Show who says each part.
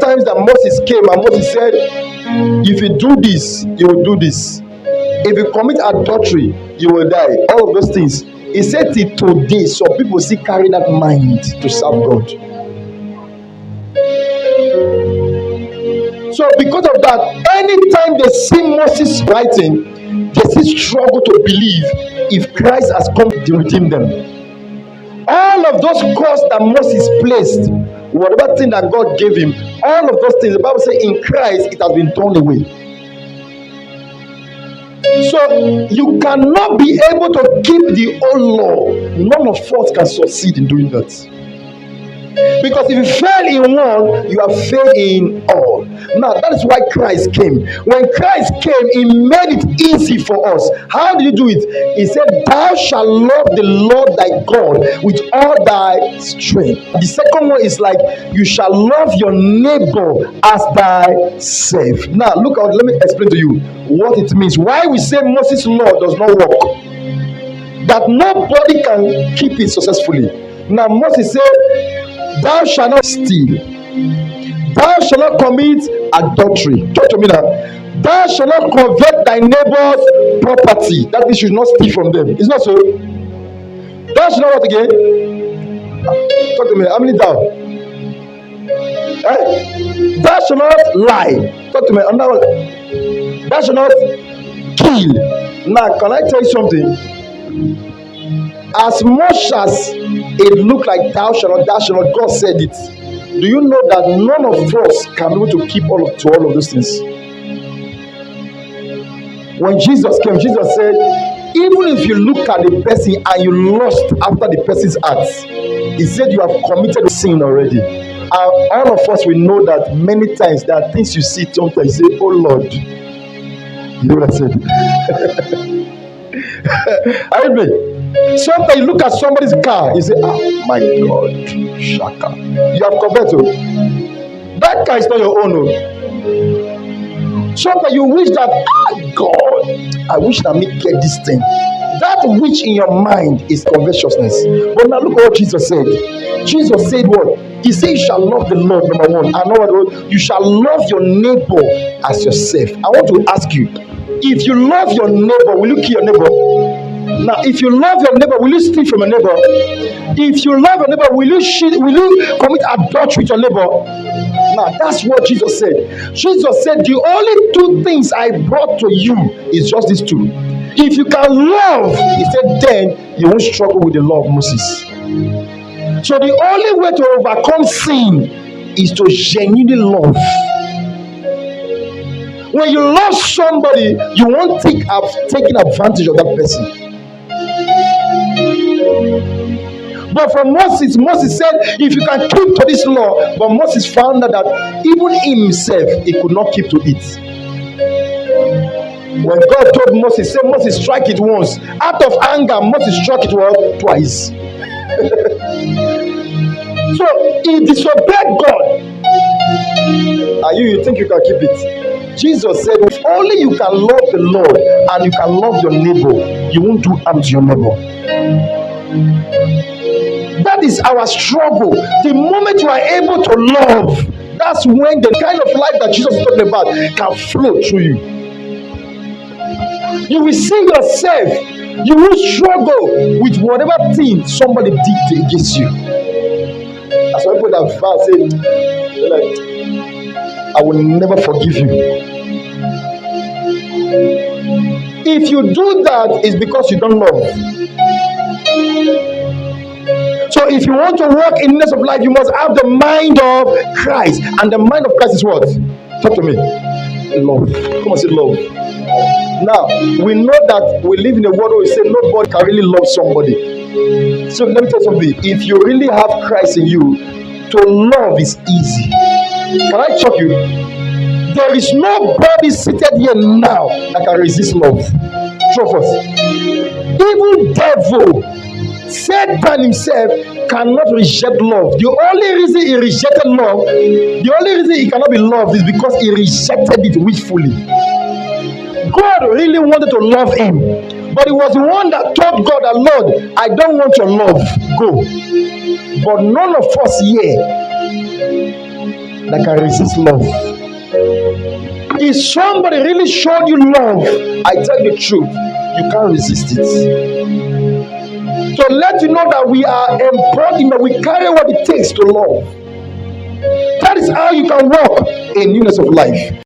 Speaker 1: times that Moses came and Moses said, if you do this, you will do this. If you commit adultery, you will die. All of those things. He said till today, some people still carry that mind to serve God. So because of that, anytime they see Moses writing, they still struggle to believe if Christ has come to redeem them. All of those costs that Moses placed, whatever thing that God gave him, all of those things, the Bible says in Christ it has been thrown away. So you cannot be able to keep the old law. None of us can succeed in doing that. Because if you fail in one, you have failed in all. Now, that is why Christ came. When Christ came, he made it easy for us. How did he do it? He said, thou shalt love the Lord thy God with all thy strength. The second one is like, you shall love your neighbor as thyself. Now, look out, let me explain to you what it means. Why we say Moses' law does not work. That nobody can keep it successfully. Now, Moses said, thou shalt not steal. Thou shalt not commit adultery. Talk to me now. Thou shalt not covet thy neighbor's property. That means you should not steal from them. It's not so. Thou shalt not what again? Talk to me. How many thou? Thou shalt not lie. Talk to me. Another one. Thou shalt not kill. Now, can I tell you something? As much as it looked like thou shalt not, God said it. Do you know that none of us can be able to keep all of those things? When Jesus came, Jesus said, even if you look at the person and you lust after the person's acts, he said you have committed sin already. And all of us will know that many times there are things you see, sometimes you say, oh Lord. You know what I said? Are you with me? Sometimes you look at somebody's car, you say, oh my God, Shaka. You have converted. That car is not your own. Sometimes you wish that, God, I wish that me get this thing. That which in your mind is covetousness. But now look at what Jesus said. Jesus said what? He said you shall love the Lord, number one. And number two, you shall love your neighbor as yourself. I want to ask you, if you love your neighbor, will you kill your neighbor? Now, if you love your neighbor, will you steal from your neighbor? If you love your neighbor, will you commit adultery with your neighbor? Now, that's what Jesus said. Jesus said, the only two things I brought to you is just these two. If you can love, he said, then you won't struggle with the law of Moses. So the only way to overcome sin is to genuinely love. When you love somebody, you won't think of taking advantage of that person. But for Moses said, if you can keep to this law, but Moses found out that even himself, he could not keep to it. When God told Moses, say, Moses, strike it once. Out of anger, Moses struck it twice. So he disobeyed God. And you think you can keep it? Jesus said, if only you can love the Lord and you can love your neighbor, you won't do harm to your neighbor. That is our struggle. The moment you are able to love, that's when the kind of life that Jesus is talking about can flow through you. You will see yourself. You will struggle with whatever thing somebody did against you. That's why people that vow say, like, I will never forgive you. If you do that, it's because you don't love. So if you want to walk in newness of life, you must have the mind of Christ. And the mind of Christ is what? Talk to me. Love. Come on, say love. Now, we know that we live in a world where we say nobody can really love somebody. So let me tell you something. If you really have Christ in you, to love is easy. Can I shock you? There is nobody seated here now that can resist love. True of us. Even devil, Satan himself cannot reject love. The only reason he rejected love, the only reason he cannot be loved is because he rejected it wishfully. God really wanted to love him, but he was the one that told God that, Lord, I don't want your love, go. But none of us here that can resist love. If somebody really showed you love, I tell you the truth, you can't resist it. So let you know that we are embodiment, we carry what it takes to love. That is how you can walk in newness of life.